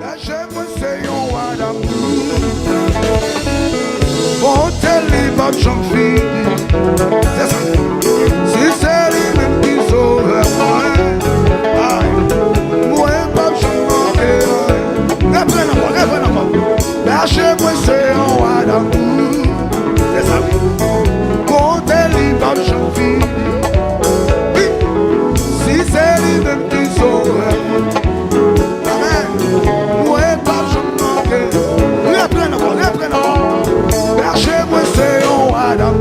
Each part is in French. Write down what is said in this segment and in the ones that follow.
Lâchez-moi, c'est un wadam. Bon, telle bonne jeune fille. C'est ça. Si c'est lui-même qui sauve moi. Moi, pas jeune manqué. Reprenez encore. Lâchez-moi, c'est un wadam. C'est ça. Bon, telle bonne jeune fille. Si c'est lui-même qui sauve moi. Reprenez encore. Lâchez-moi, c'est un Adam.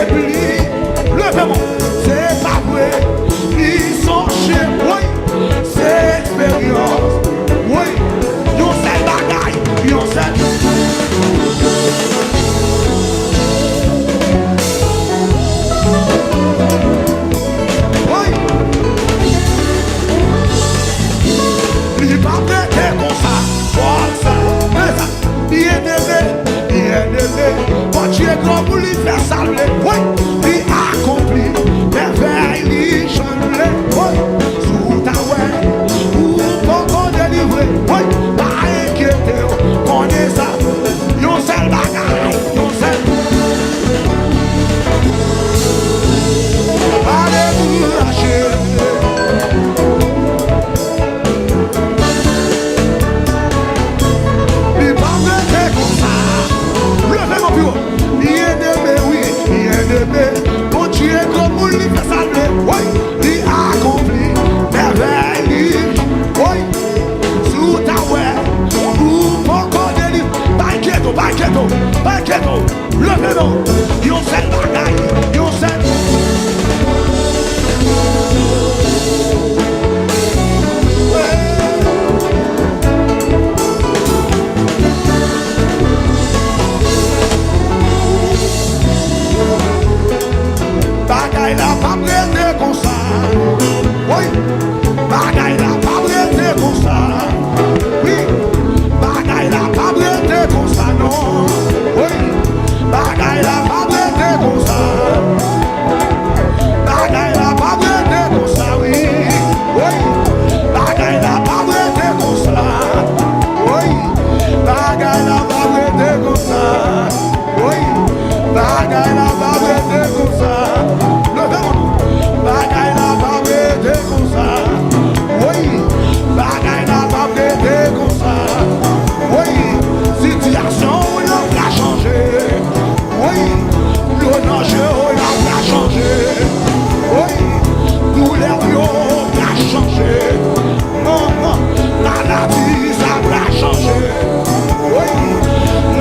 églises, levez-moi, c'est pas vrai. Ils sont chez moi, c'est expérience. Oui, yon seul bagaille, yon seul. Oui, il va prêter comme ça, comme ça, mais ça, bien aimé, quand tu es grand pour lui faire saluer, oui, il accomplit, merveille, il chante, oui, sous ta ouais, ou pour délivrer, oui, pas inquiéter, on est ça, yon seul bagaille, yon seul. Alléluia, chérie. Il va me faire comme ça. Levez mon bureau. Bien-aimé, oui, bien-aimé. Mon Dieu, comme on lui fait saluer. Oui, il accomplit merveille. Oui, sous ta ouais. Ou encore délivre. Banqueto, banqueto, banqueto. Levez-moi. Yon seul bagaille. Yon seul. Bagaille la pas prêter comme ça. Oui, bagaille la pas prêter comme ça. Oui, bagaille la pas prêter comme ça, non. Oui, bagaille la pas prêter comme ça. Bagaille la pas prêter comme ça, oui. Oui, bagaille la pas prêter comme ça. Oui, bagaille la pas prêter comme ça. Oui, bagaille la pas prêter comme ça. Bagaille la pas prêter comme ça. Oui, bagaille la pas prêter comme ça. Oui, situation on a changé. Oui, le danger on a changé. Oui, douleur on a changé. Maman, maladie ça a changé. Oui,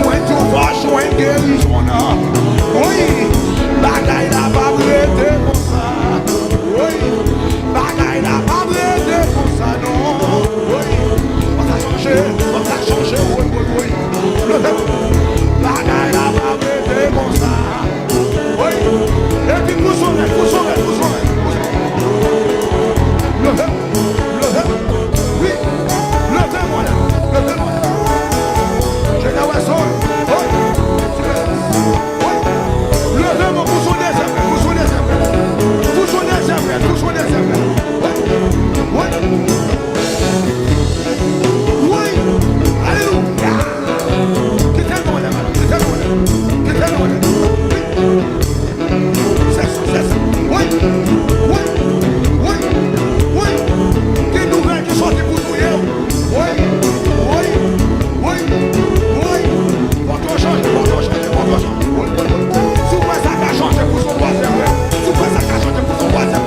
moi tout va joindre guérison. Oui, bagaille la pas prêter comme ça. Oui, bagaille la pas prêter comme ça, non. Oui, on a changé, oui, oui, oui. Bagaille la pas prêter comme ça. Oui, et puis vous saurez. Oui, levez-moi là. J'ai la oiseau. Oui, levez-moi, vous saurez. Oui, alléluia. Quittez-moi là, quittez-moi là. C'est ça. Oui. Des nouvelles qui sortent pour nous. Oui. Votre change. Sous quoi ça a changé pour son voisin? Sous quoi ça a changé pour son voisin?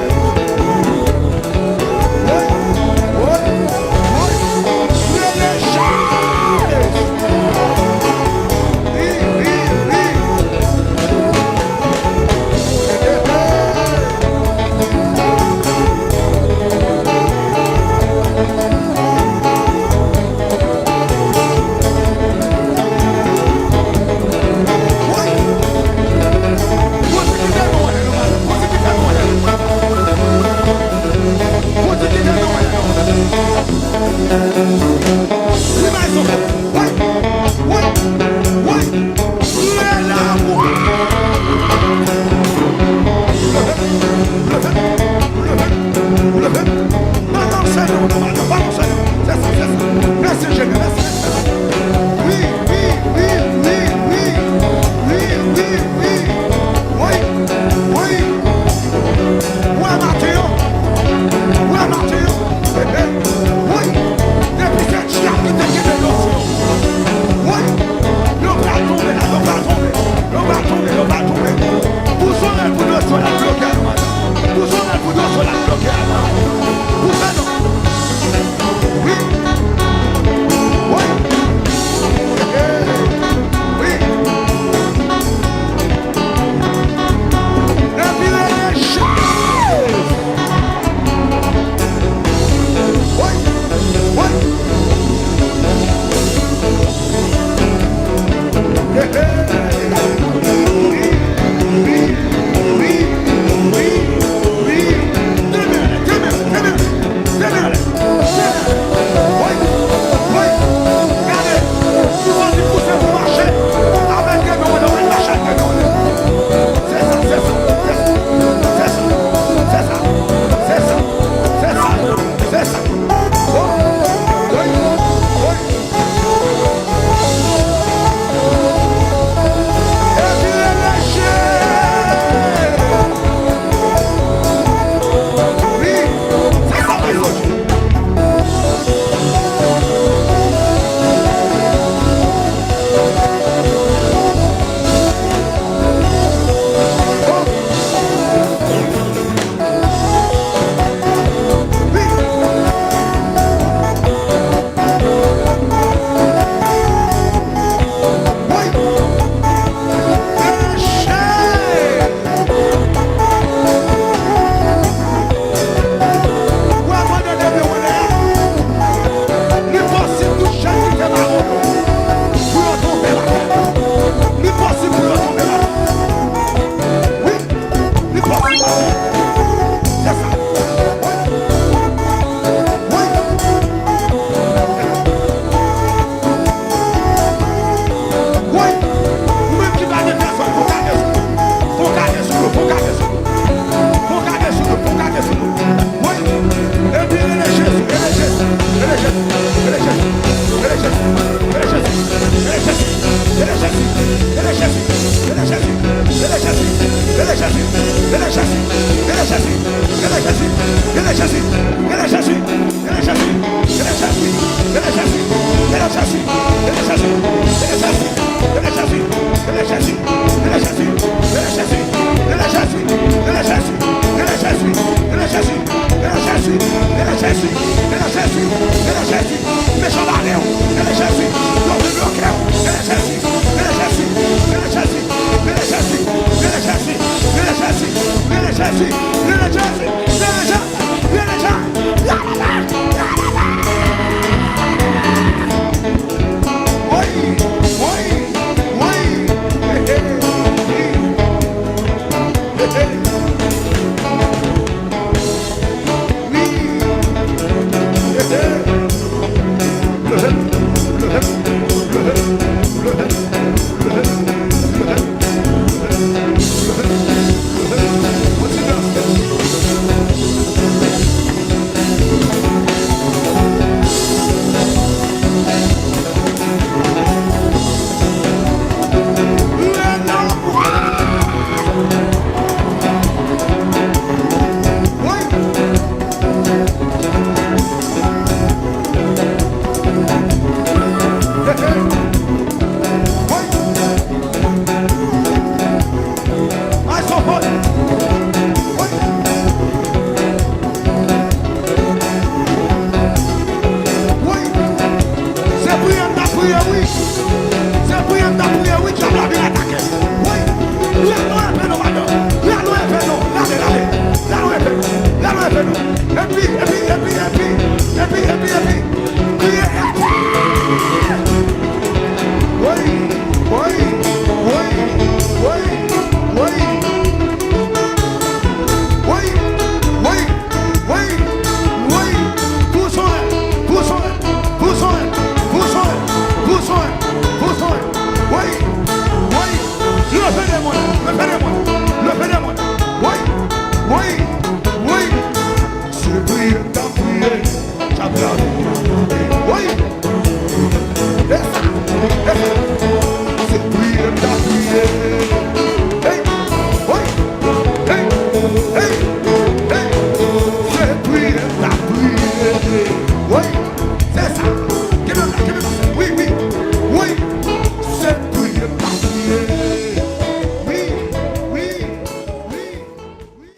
Hey!